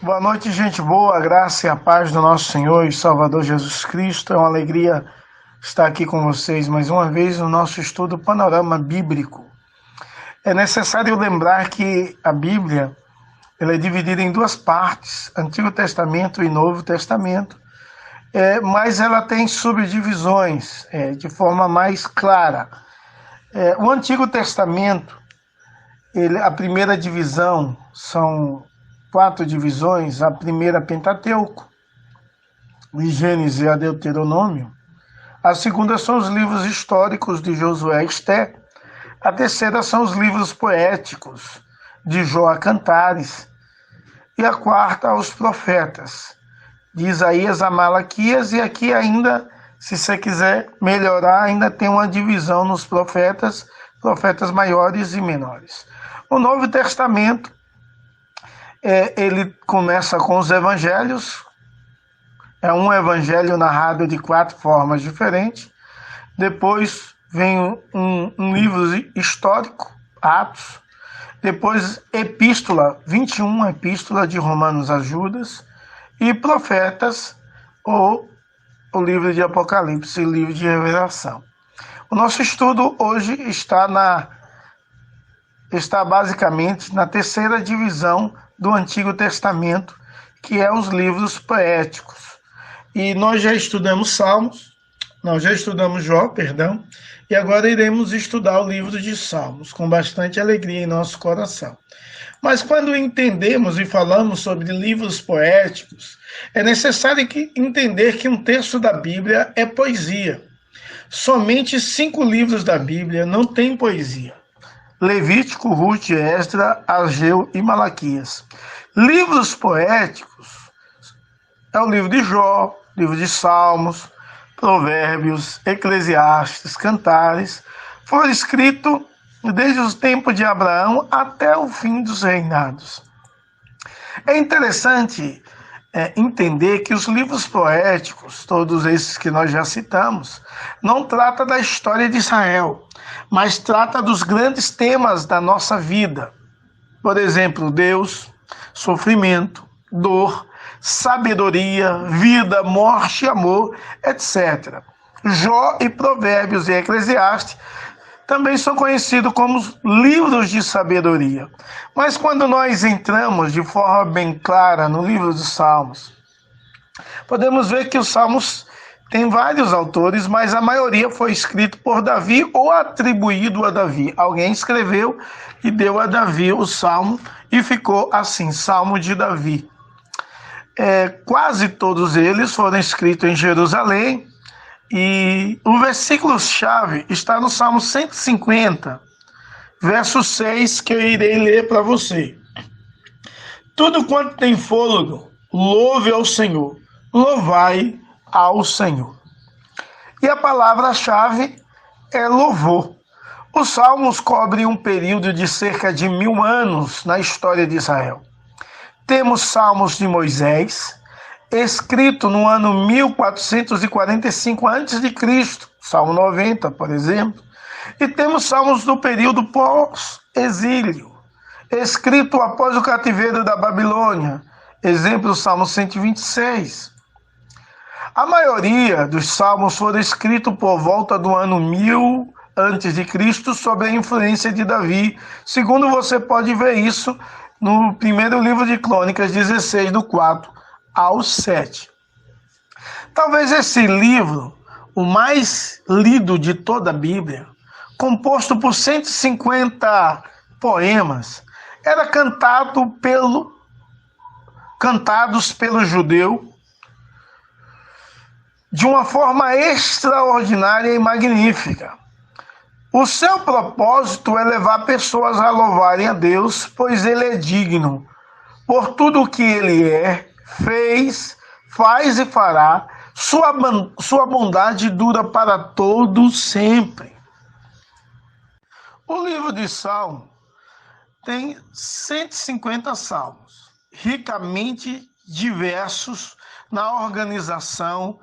Boa noite, gente boa, a graça e a paz do nosso Senhor e Salvador Jesus Cristo. É uma alegria estar aqui com vocês mais uma vez no nosso estudo Panorama Bíblico. É necessário lembrar que a Bíblia ela é dividida em duas partes, Antigo Testamento e Novo Testamento, mas ela tem subdivisões de forma mais clara. O Antigo Testamento, a primeira divisão são 4 divisões. A primeira, Pentateuco, de Gênesis a Deuteronômio. A segunda são os livros históricos de Josué e Esté. A terceira são os livros poéticos, de Jó a Cantares. E a quarta, os profetas, de Isaías a Malaquias. E aqui ainda, se você quiser melhorar, ainda tem uma divisão nos profetas maiores e menores. O Novo Testamento, ele começa com os evangelhos. É um evangelho narrado de 4 formas diferentes. Depois vem um livro histórico, Atos. Depois epístola, 21 epístola de Romanos a Judas. E profetas, ou o livro de Apocalipse e o livro de Revelação. O nosso estudo hoje está basicamente na terceira divisão do Antigo Testamento, que é os livros poéticos. E nós já estudamos Jó, e agora iremos estudar o livro de Salmos, com bastante alegria em nosso coração. Mas quando entendemos e falamos sobre livros poéticos, é necessário entender que um texto da Bíblia é poesia. Somente 5 livros da Bíblia não têm poesia: Levítico, Ruth, Esdra, Ageu e Malaquias. Livros poéticos é o livro de Jó, livro de Salmos, Provérbios, Eclesiastes, Cantares. Foram escritos desde os tempos de Abraão até o fim dos reinados. É interessante entender que os livros poéticos, todos esses que nós já citamos, não trata da história de Israel, mas trata dos grandes temas da nossa vida. Por exemplo, Deus, sofrimento, dor, sabedoria, vida, morte, amor, etc. Jó e Provérbios e Eclesiastes também são conhecidos como livros de sabedoria. Mas quando nós entramos de forma bem clara no livro dos Salmos, podemos ver que os Salmos têm vários autores, mas a maioria foi escrito por Davi ou atribuído a Davi. Alguém escreveu e deu a Davi o Salmo e ficou assim, Salmo de Davi. Quase todos eles foram escritos em Jerusalém. E o versículo-chave está no Salmo 150, verso 6, que eu irei ler para você. Tudo quanto tem fôlego, louve ao Senhor, louvai ao Senhor. E a palavra-chave é louvor. Os Salmos cobrem um período de cerca de 1000 anos na história de Israel. Temos Salmos de Moisés, escrito no ano 1445 a.C., Salmo 90, por exemplo. E temos salmos do período pós-exílio, escrito após o cativeiro da Babilônia, exemplo, Salmo 126. A maioria dos salmos foram escritos por volta do ano 1000 a.C., sob a influência de Davi, segundo você pode ver isso no primeiro livro de Crônicas 16, do 4 ao 7. Talvez esse livro, o mais lido de toda a Bíblia, composto por 150 poemas, era cantados pelo judeu de uma forma extraordinária e magnífica. O seu propósito é levar pessoas a louvarem a Deus, pois Ele é digno por tudo o que Ele fez, faz e fará. Sua bondade dura para todos sempre. O livro de Salmos tem 150 salmos, ricamente diversos na organização,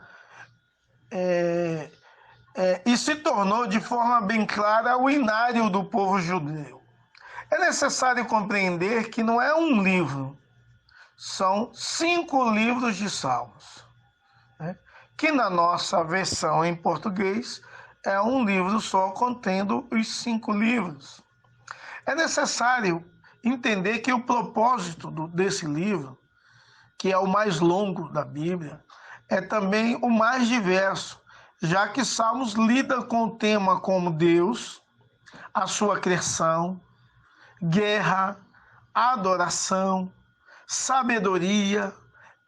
e se tornou de forma bem clara o inário do povo judeu. É necessário compreender que não é um livro, são 5 livros de Salmos, né? Que na nossa versão em português é um livro só contendo os 5 livros. É necessário entender que o propósito desse livro, que é o mais longo da Bíblia, é também o mais diverso, já que Salmos lida com o tema como Deus, a sua criação, guerra, adoração, sabedoria,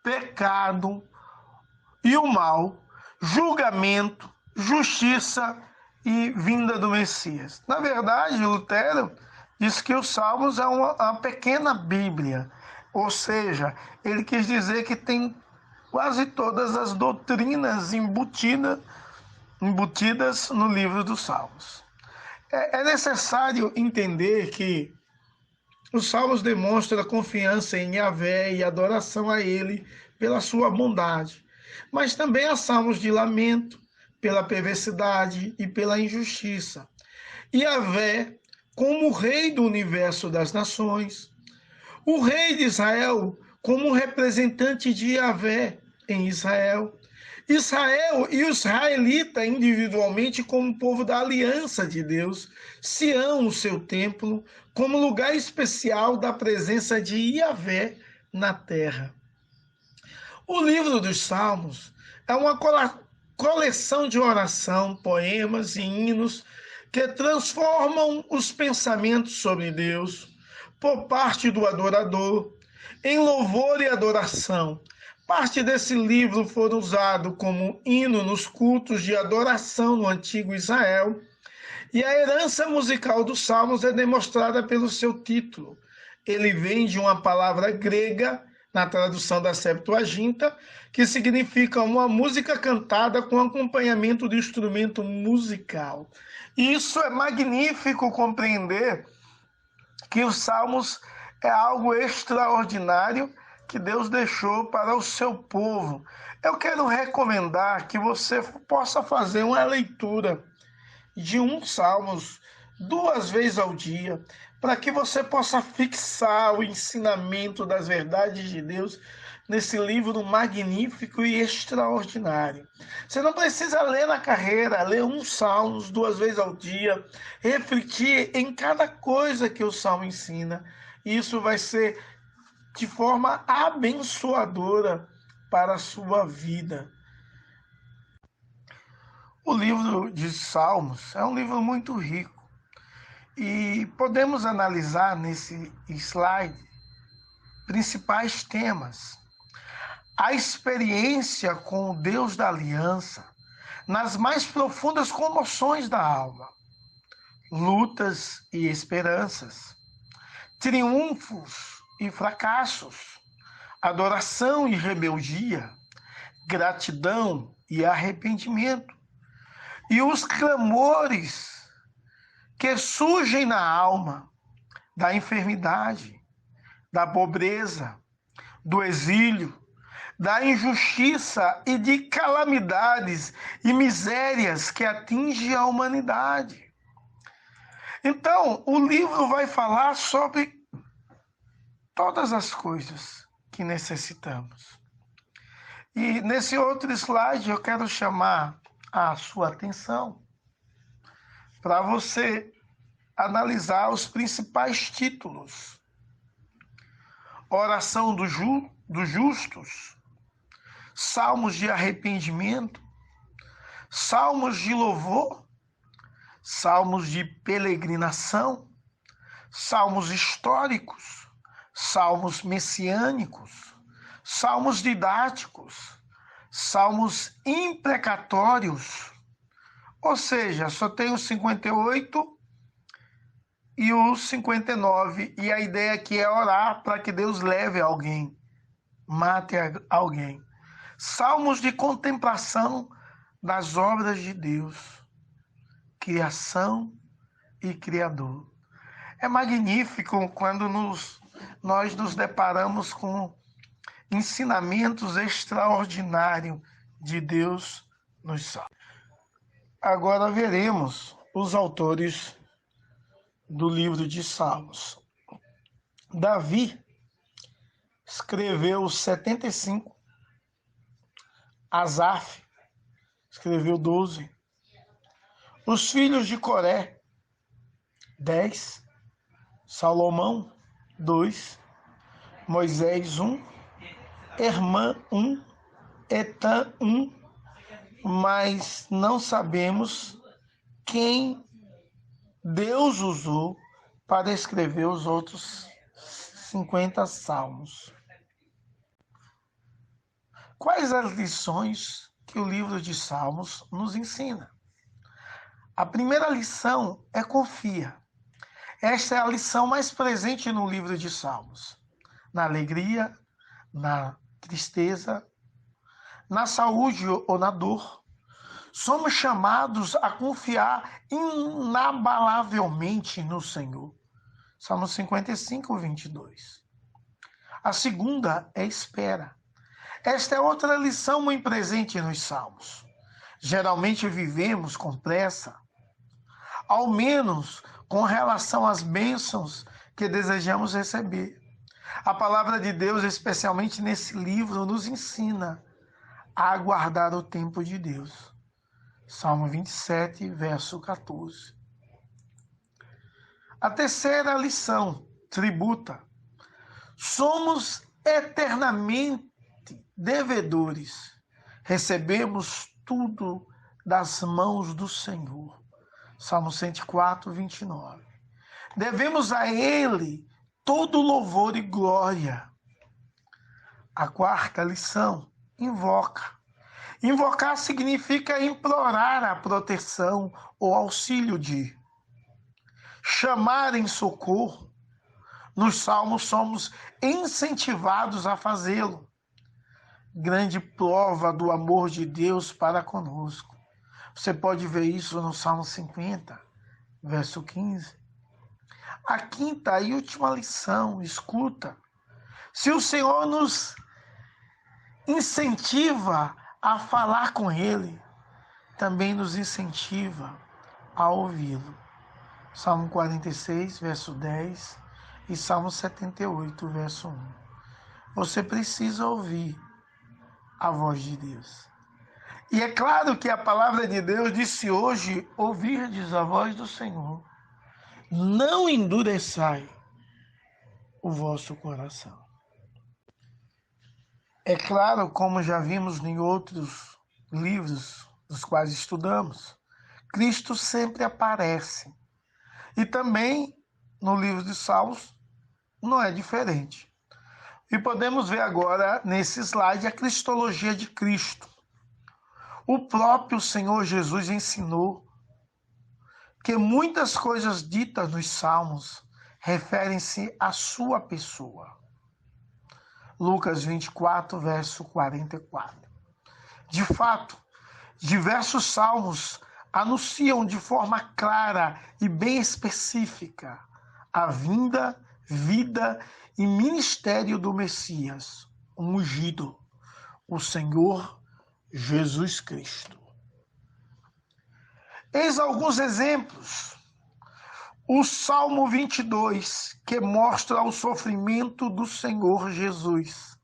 pecado e o mal, julgamento, justiça e vinda do Messias. Na verdade, Lutero diz que os Salmos é uma pequena Bíblia, ou seja, ele quis dizer que tem quase todas as doutrinas embutidas no livro dos Salmos. É necessário entender que os Salmos demonstram confiança em Yahvé e adoração a Ele pela sua bondade, mas também há salmos de lamento pela perversidade e pela injustiça. Yahvé como o Rei do universo das nações, o Rei de Israel como representante de Yahvé em Israel, Israel e os israelitas individualmente como povo da aliança de Deus, Sião, o seu templo, como lugar especial da presença de Yahvé na terra. O livro dos Salmos é uma coleção de oração, poemas e hinos que transformam os pensamentos sobre Deus por parte do adorador em louvor e adoração. Parte desse livro foi usado como hino nos cultos de adoração no antigo Israel, e a herança musical dos Salmos é demonstrada pelo seu título. Ele vem de uma palavra grega, na tradução da Septuaginta, que significa uma música cantada com acompanhamento de instrumento musical. E isso é magnífico compreender que os Salmos é algo extraordinário que Deus deixou para o seu povo. Eu quero recomendar que você possa fazer uma leitura de um Salmos 2 vezes ao dia, para que você possa fixar o ensinamento das verdades de Deus nesse livro magnífico e extraordinário. Você não precisa ler na carreira, ler um Salmos 2 vezes ao dia, refletir em cada coisa que o Salmo ensina. Isso vai ser de forma abençoadora para a sua vida. O livro de Salmos é um livro muito rico e podemos analisar nesse slide principais temas. A experiência com o Deus da aliança nas mais profundas comoções da alma, lutas e esperanças, triunfos e fracassos, adoração e rebeldia, gratidão e arrependimento, e os clamores que surgem na alma da enfermidade, da pobreza, do exílio, da injustiça e de calamidades e misérias que atingem a humanidade. Então, o livro vai falar sobre todas as coisas que necessitamos. E nesse outro slide eu quero chamar a sua atenção para você analisar os principais títulos. Oração dos justos, salmos de arrependimento, salmos de louvor, salmos de peregrinação, salmos históricos, salmos messiânicos, salmos didáticos, salmos imprecatórios, ou seja, só tem os 58 e os 59, e a ideia aqui é orar para que Deus leve alguém, mate alguém. Salmos de contemplação das obras de Deus, criação e Criador. É magnífico quando nós nos deparamos com ensinamentos extraordinários de Deus nos Salmos. Agora veremos os autores do livro de Salmos. Davi escreveu 75. Asaf escreveu 12. Os filhos de Coré, 10. Salomão, 2. Moisés, 1. Hermã, 1. Etã, 1. Mas não sabemos quem Deus usou para escrever os outros 50 salmos. Quais as lições que o livro de Salmos nos ensina? A primeira lição é confia. Esta é a lição mais presente no livro de Salmos. Na alegria, na tristeza, na saúde ou na dor, somos chamados a confiar inabalavelmente no Senhor. Salmo 55, 22. A segunda é espera. Esta é outra lição muito presente nos Salmos. Geralmente vivemos com pressa, ao menos com relação às bênçãos que desejamos receber. A palavra de Deus, especialmente nesse livro, nos ensina a aguardar o tempo de Deus. Salmo 27, verso 14. A terceira lição, tributa. Somos eternamente devedores. Recebemos tudo das mãos do Senhor. Salmo 104, 29. Devemos a Ele todo louvor e glória. A quarta lição, invoca. Invocar significa implorar a proteção ou auxílio de. Chamar em socorro. Nos Salmos somos incentivados a fazê-lo. Grande prova do amor de Deus para conosco. Você pode ver isso no Salmo 50, verso 15. A quinta e última lição, escuta. Se o Senhor nos incentiva a falar com Ele, também nos incentiva a ouvi-lo. Salmo 46, verso 10 e Salmo 78, verso 1. Você precisa ouvir a voz de Deus. E é claro que a palavra de Deus disse hoje, ouvirdes a voz do Senhor, não endureçai o vosso coração. É claro, como já vimos em outros livros dos quais estudamos, Cristo sempre aparece. E também no livro de Salmos não é diferente. E podemos ver agora nesse slide a cristologia de Cristo. O próprio Senhor Jesus ensinou que muitas coisas ditas nos Salmos referem-se à sua pessoa. Lucas 24, verso 44. De fato, diversos salmos anunciam de forma clara e bem específica a vinda, vida e ministério do Messias, o ungido, o Senhor Jesus Cristo. Eis alguns exemplos. O Salmo 22, que mostra o sofrimento do Senhor Jesus.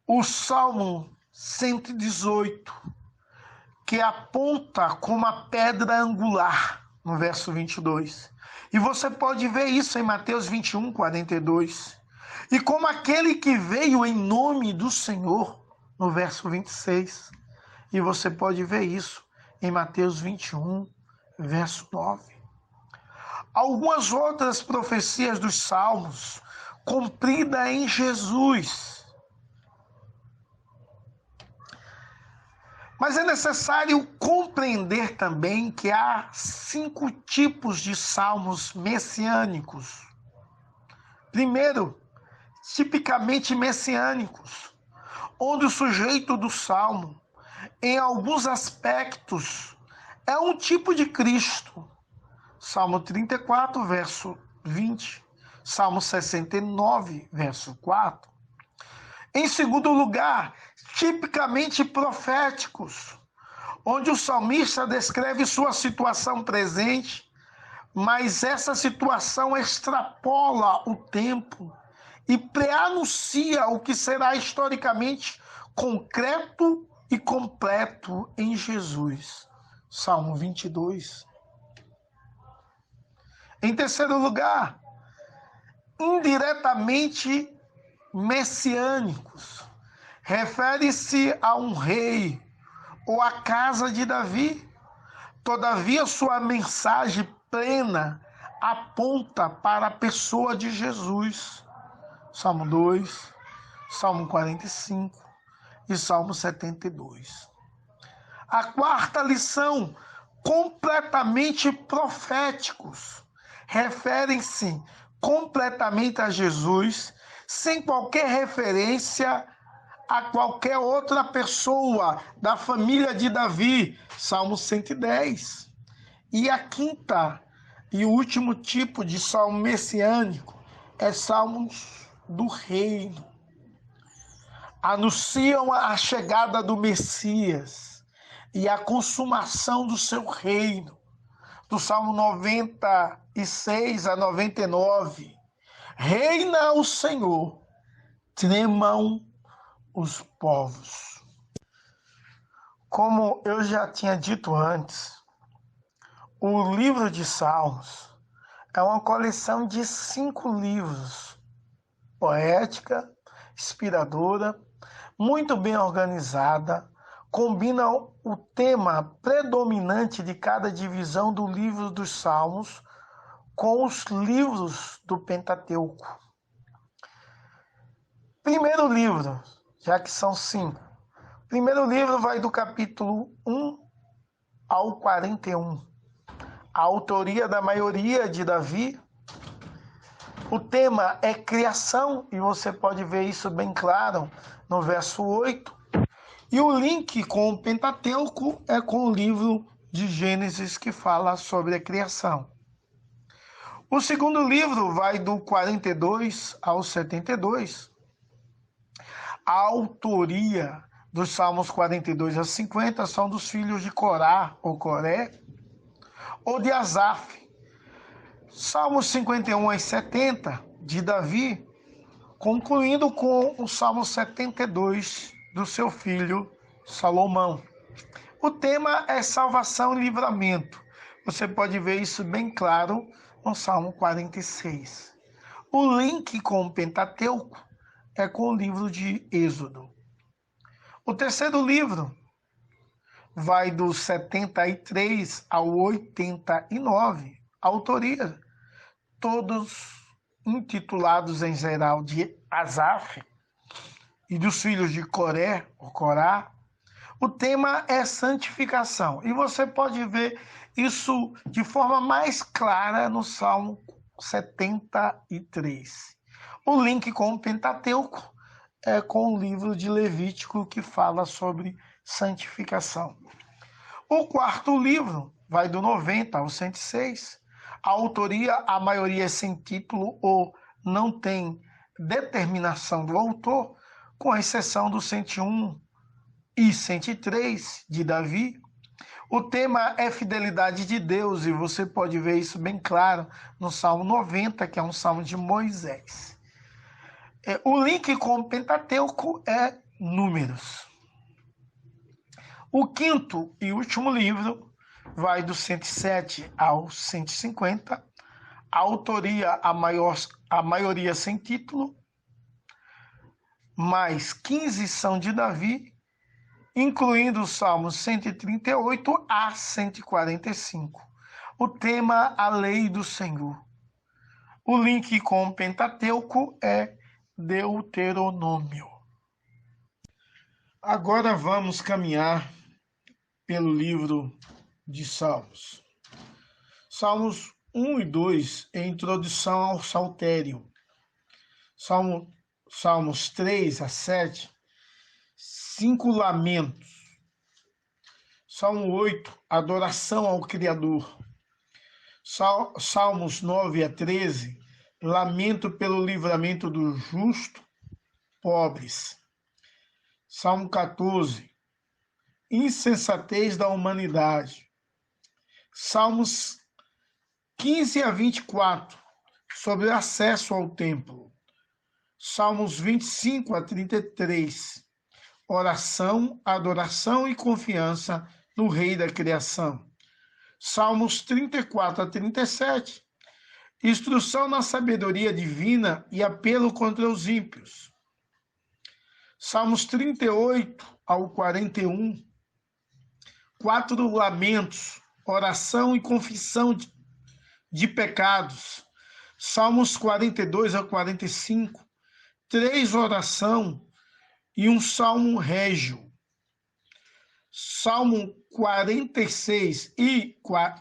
O Salmo 118, que aponta como a pedra angular, no verso 22. E você pode ver isso em Mateus 21, 42. E como aquele que veio em nome do Senhor, no verso 26. E você pode ver isso em Mateus 21, verso 9. Algumas outras profecias dos Salmos, cumpridas em Jesus. Mas é necessário compreender também que há 5 tipos de salmos messiânicos. Primeiro, tipicamente messiânicos, onde o sujeito do salmo, em alguns aspectos, é um tipo de Cristo. Salmo 34, verso 20. Salmo 69, verso 4. Em segundo lugar, tipicamente proféticos, onde o salmista descreve sua situação presente, mas essa situação extrapola o tempo e preanuncia o que será historicamente concreto e completo em Jesus. Salmo 22. Em terceiro lugar, indiretamente messiânicos. Refere-se a um rei ou a casa de Davi. Todavia, sua mensagem plena aponta para a pessoa de Jesus. Salmo 2, Salmo 45 e Salmo 72. A quarta lição, completamente proféticos. Referem-se completamente a Jesus, sem qualquer referência a qualquer outra pessoa da família de Davi. Salmo 110. E a quinta e último tipo de salmo messiânico é salmos do reino. Anunciam a chegada do Messias e a consumação do seu reino. Do Salmo 96 a 99. Reina o Senhor, tremam os povos. Como eu já tinha dito antes, o livro de Salmos é uma coleção de 5 livros, poética, inspiradora, muito bem organizada, combina o tema predominante de cada divisão do livro dos Salmos com os livros do Pentateuco. Primeiro livro, já que são 5. Primeiro livro vai do capítulo 1 ao 41. A autoria da maioria de Davi. O tema é criação, e você pode ver isso bem claro no verso 8. E o link com o Pentateuco é com o livro de Gênesis, que fala sobre a criação. O segundo livro vai do 42 ao 72. A autoria dos Salmos 42 a 50 são dos filhos de Corá, ou Coré, ou de Asaf. Salmos 51 a 70, de Davi, concluindo com o Salmo 72, do seu filho Salomão. O tema é salvação e livramento. Você pode ver isso bem claro no Salmo 46. O link com o Pentateuco é com o livro de Êxodo. O terceiro livro vai do 73 ao 89, autoria, todos intitulados em geral de Asaf e dos filhos de Coré, ou Corá. O tema é santificação, e você pode ver isso de forma mais clara no Salmo 73. O link com o Pentateuco é com o livro de Levítico, que fala sobre santificação. O quarto livro vai do 90 ao 106. A autoria, a maioria é sem título ou não tem determinação do autor, com exceção do 101 e 103 de Davi. O tema é fidelidade de Deus, e você pode ver isso bem claro no Salmo 90, que é um salmo de Moisés. O link com o Pentateuco é Números. O quinto e último livro vai do 107 ao 150. A autoria, a maioria sem título, mais 15 são de Davi, incluindo os Salmos 138 a 145. O tema, a lei do Senhor. O link com o Pentateuco é Deuteronômio. Agora vamos caminhar pelo livro de Salmos. Salmos 1 e 2 é introdução ao saltério. Salmos 3 a 7, 5 lamentos. Salmo 8, adoração ao Criador. Salmos 9 a 13, lamento pelo livramento do justo, pobres. Salmo 14, insensatez da humanidade. Salmos 15 a 24, sobre acesso ao templo. Salmos 25 a 33, oração, adoração e confiança no Rei da criação. Salmos 34 a 37, instrução na sabedoria divina e apelo contra os ímpios. Salmos 38 ao 41, 4 lamentos, oração e confissão de pecados. Salmos 42 a 45, 3 oração e um salmo régio. Salmo 46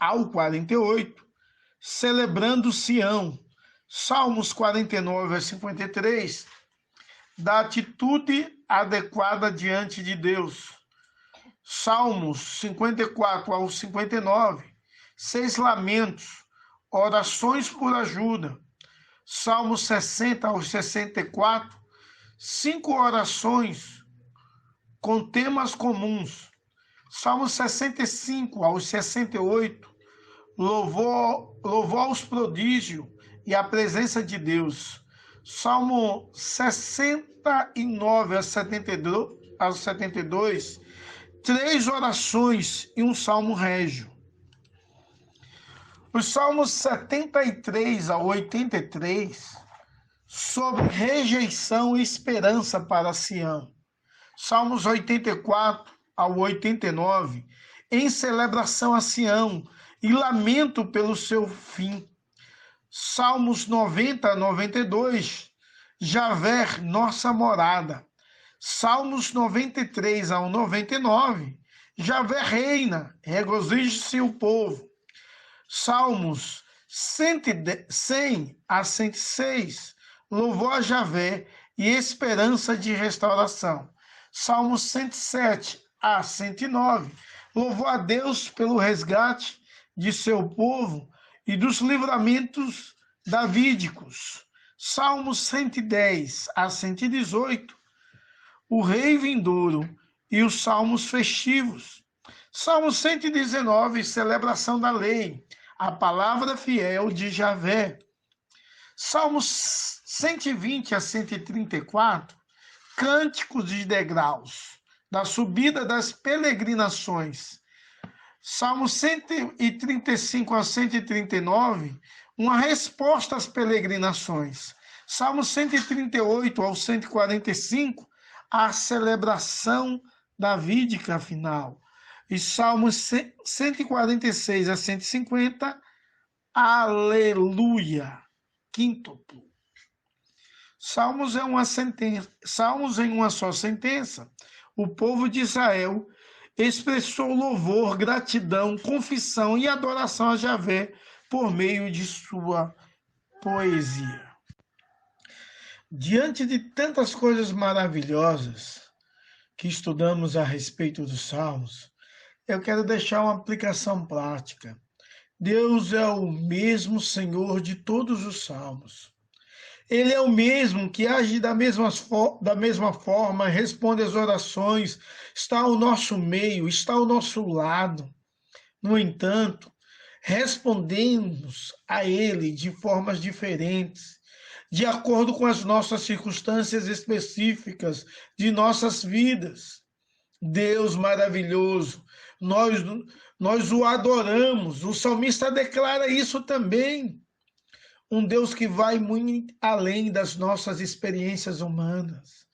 ao 48, celebrando Sião. Salmos 49 a 53, da atitude adequada diante de Deus. Salmos 54 ao 59, 6 lamentos, orações por ajuda. Salmos 60 ao 64, 5 orações com temas comuns. Salmos 65 ao 68, louvor aos prodígios e a presença de Deus. Salmo 69 ao 72, 3 orações e um salmo régio. Os salmos 73 ao 83, sobre rejeição e esperança para Sião. Salmos 84 ao 89, em celebração a Sião e lamento pelo seu fim. Salmos 90 a 92, Javé, nossa morada. Salmos 93 ao 99, Javé reina, regozije-se o povo. Salmos 100 a 106, louvor a Javé e esperança de restauração. Salmos 107 a 109, louvor a Deus pelo resgate de seu povo e dos livramentos davídicos. Salmos 110 a 118, o rei vindouro e os salmos festivos. Salmo 119, celebração da lei, a palavra fiel de Javé. Salmos 120 a 134, cânticos de degraus, da subida das peregrinações. Salmos 135 a 139, uma resposta às peregrinações. Salmos 138 ao 145, a celebração davídica final. E Salmos 146 a 150, aleluia, quíntuplo. Salmos em uma só sentença. O povo de Israel expressou louvor, gratidão, confissão e adoração a Javé por meio de sua poesia. Diante de tantas coisas maravilhosas que estudamos a respeito dos Salmos, eu quero deixar uma aplicação prática. Deus é o mesmo Senhor de todos os Salmos. Ele é o mesmo que age da mesma forma, responde às orações, está ao nosso meio, está ao nosso lado. No entanto, respondemos a Ele de formas diferentes, de acordo com as nossas circunstâncias específicas de nossas vidas. Deus maravilhoso, nós o adoramos, o salmista declara isso também. Um Deus que vai muito além das nossas experiências humanas,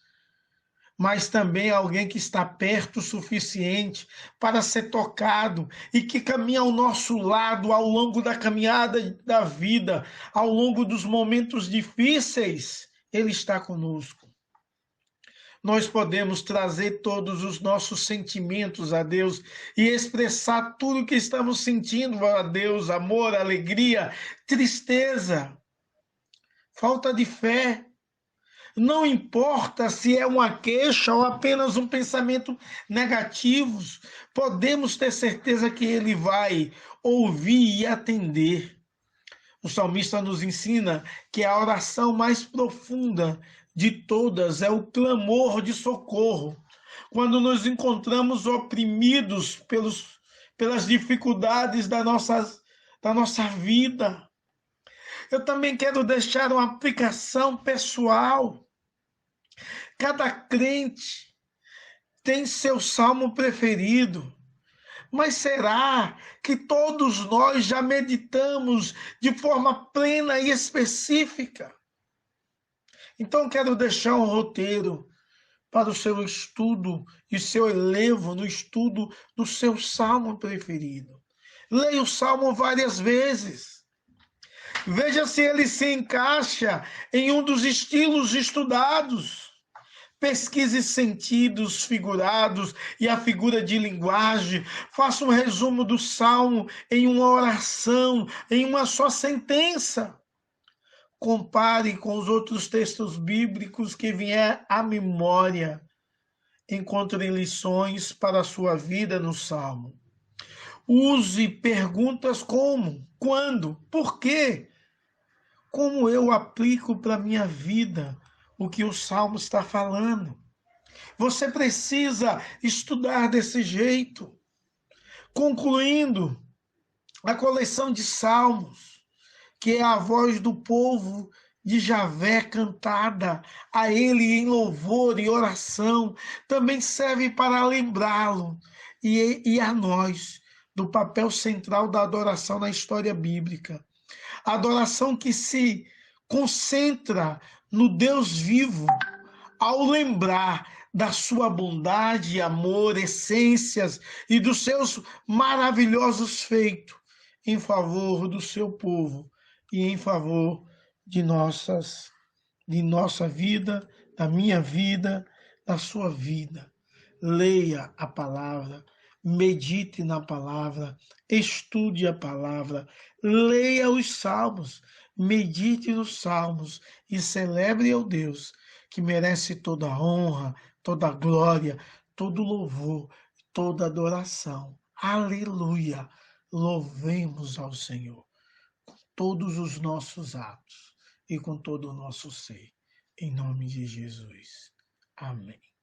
mas também alguém que está perto o suficiente para ser tocado e que caminha ao nosso lado ao longo da caminhada da vida, ao longo dos momentos difíceis, Ele está conosco. Nós podemos trazer todos os nossos sentimentos a Deus e expressar tudo o que estamos sentindo a Deus, amor, alegria, tristeza, falta de fé. Não importa se é uma queixa ou apenas um pensamento negativo, podemos ter certeza que Ele vai ouvir e atender. O salmista nos ensina que a oração mais profunda de todas é o clamor de socorro. Quando nos encontramos oprimidos pelas dificuldades da da nossa vida. Eu também quero deixar uma aplicação pessoal. Cada crente tem seu salmo preferido. Mas será que todos nós já meditamos de forma plena e específica? Então, quero deixar um roteiro para o seu estudo e seu elevo no estudo do seu salmo preferido. Leia o salmo várias vezes. Veja se ele se encaixa em um dos estilos estudados. Pesquise sentidos figurados e a figura de linguagem. Faça um resumo do salmo em uma oração, em uma só sentença. Compare com os outros textos bíblicos que vier à memória. Encontre lições para a sua vida no salmo. Use perguntas como, quando, por quê? Como eu aplico para a minha vida o que o salmo está falando? Você precisa estudar desse jeito. Concluindo, a coleção de salmos, que é a voz do povo de Javé cantada a ele em louvor e oração, também serve para lembrá-lo e a nós do papel central da adoração na história bíblica. A adoração que se concentra no Deus vivo, ao lembrar da sua bondade, amor, essências e dos seus maravilhosos feitos em favor do seu povo e em favor de nossa vida, da minha vida, da sua vida. Leia a palavra, medite na palavra, estude a palavra, leia os salmos, medite nos salmos e celebre ao Deus que merece toda a honra, toda a glória, todo louvor, toda adoração. Aleluia! Louvemos ao Senhor com todos os nossos atos e com todo o nosso ser. Em nome de Jesus. Amém.